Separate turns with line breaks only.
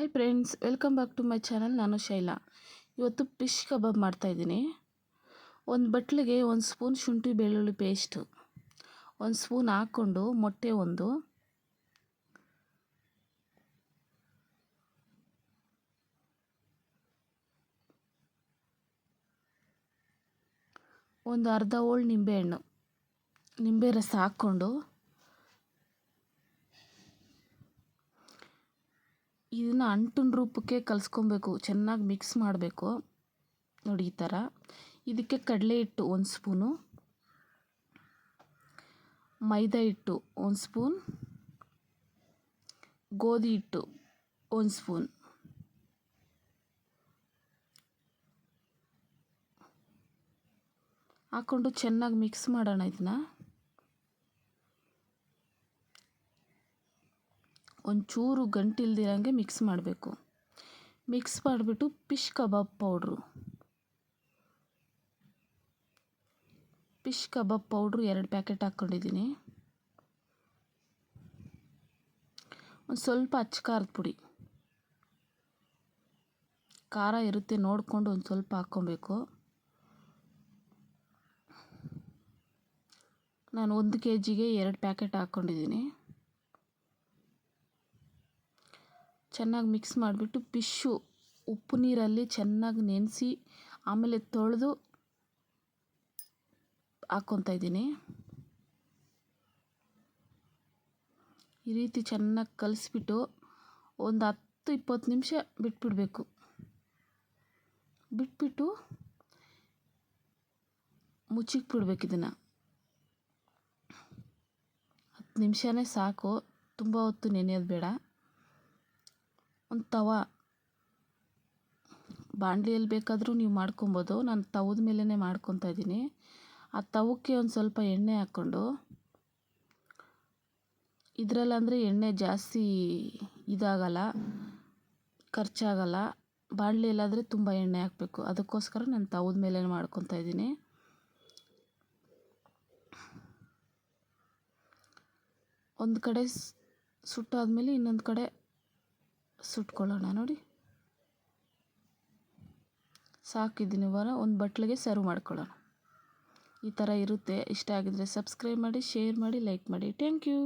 Hi friends, welcome back to my channel. ನಾನು ಶೈಲಾ. ಇವತ್ತು fish ಕಬಾಬ್ ಮಾಡ್ತಾಯಿದ್ದೀನಿ. ಒಂದು ಬಟ್ಲಿಗೆ 1 ಸ್ಪೂನ್ ಶುಂಠಿ ಬೆಳ್ಳುಳ್ಳಿ ಪೇಸ್ಟು, 1 ಸ್ಪೂನ್ ಹಾಕ್ಕೊಂಡು ಮೊಟ್ಟೆ ಒಂದು ಅರ್ಧ ಹೋಳು ನಿಂಬೆ ರಸ ಹಾಕ್ಕೊಂಡು ಇದನ್ನು ಅಂಟಿನ ರೂಪಕ್ಕೆ ಕಲಿಸ್ಕೊಬೇಕು. ಚೆನ್ನಾಗಿ ಮಿಕ್ಸ್ ಮಾಡಬೇಕು. ನೋಡಿ ಈ ಥರ. ಇದಕ್ಕೆ ಕಡಲೆ ಹಿಟ್ಟು 1 ಸ್ಪೂನು, ಮೈದಾ ಹಿಟ್ಟು 1 ಸ್ಪೂನ್, ಗೋಧಿ ಹಿಟ್ಟು 1 ಸ್ಪೂನ್, ಹಾಕ್ಕೊಂಡು ಚೆನ್ನಾಗಿ ಮಿಕ್ಸ್ ಮಾಡೋಣ. ಇದನ್ನ ಒಂಚೂರು ಗಂಟಿಲ್ದಿರಂಗೆ ಮಿಕ್ಸ್ ಮಾಡಬೇಕು. ಮಿಕ್ಸ್ ಮಾಡಿಬಿಟ್ಟು ಫಿಶ್ ಕಬಾಬ್ ಪೌಡ್ರು 2 ಪ್ಯಾಕೆಟ್ ಹಾಕ್ಕೊಂಡಿದ್ದೀನಿ. ಒಂದು ಸ್ವಲ್ಪ ಅಚ್ಚ ಖಾರದ ಪುಡಿ, ಖಾರ ಇರುತ್ತೆ ನೋಡಿಕೊಂಡು ಒಂದು ಸ್ವಲ್ಪ ಹಾಕ್ಕೊಬೇಕು. ನಾನು 1 kgಗೆ 2 ಪ್ಯಾಕೆಟ್ ಹಾಕ್ಕೊಂಡಿದ್ದೀನಿ. ಚೆನ್ನಾಗಿ ಮಿಕ್ಸ್ ಮಾಡಿಬಿಟ್ಟು ಫಿಶ್ಶು ಉಪ್ಪು ನೀರಲ್ಲಿ ಚೆನ್ನಾಗಿ ನೆನೆಸಿ ಆಮೇಲೆ ತೊಳೆದು ಹಾಕ್ಕೊತಾ ಇದ್ದೀನಿ. ಈ ರೀತಿ ಚೆನ್ನಾಗಿ ಕಲಿಸ್ಬಿಟ್ಟು ಒಂದು 10-20 ನಿಮಿಷ ಬಿಟ್ಬಿಟ್ಟು ಮುಚ್ಚಿಕ್ಬಿಡ್ಬೇಕು. ಇದನ್ನು 10 ನಿಮಿಷನೇ ಸಾಕು, ತುಂಬ ಹೊತ್ತು ನೆನೆಯೋದು ಬೇಡ. ಒಂದು ಬಾಣಲಿಯಲ್ಲಿ ಬೇಕಾದರೂ ನೀವು ಮಾಡ್ಕೊಬೋದು. ನಾನು ತವದ ಮೇಲೇ ಮಾಡ್ಕೊತಾ ಇದ್ದೀನಿ. ಆ ತವಕ್ಕೆ ಒಂದು ಸ್ವಲ್ಪ ಎಣ್ಣೆ ಹಾಕ್ಕೊಂಡು, ಇದರಲ್ಲಂದರೆ ಎಣ್ಣೆ ಜಾಸ್ತಿ ಇದಾಗಲ್ಲ, ಖರ್ಚಾಗಲ್ಲ. ಬಾಣಲಿಯಲ್ಲಾದರೆ ತುಂಬ ಎಣ್ಣೆ ಹಾಕಬೇಕು. ಅದಕ್ಕೋಸ್ಕರ ನಾನು ತವದ ಮೇಲೇ ಮಾಡ್ಕೊತಾ ಇದ್ದೀನಿ. ಒಂದು ಕಡೆ ಸುಟ್ಟಾದಮೇಲೆ ಇನ್ನೊಂದು ಕಡೆ ಸುಟ್ಕೊಳ್ಳೋಣ. ನೋಡಿ ಸಾಕಿದ್ದೀನಿ. ಒಂದು ಬಟ್ಲಿಗೆ ಸರ್ವ್ ಮಾಡ್ಕೊಳ್ಳೋಣ. ಈ ಥರ ಇರುತ್ತೆ. ಇಷ್ಟ ಆಗಿದರೆ ಸಬ್ಸ್ಕ್ರೈಬ್ ಮಾಡಿ, ಶೇರ್ ಮಾಡಿ, ಲೈಕ್ ಮಾಡಿ. Thank you.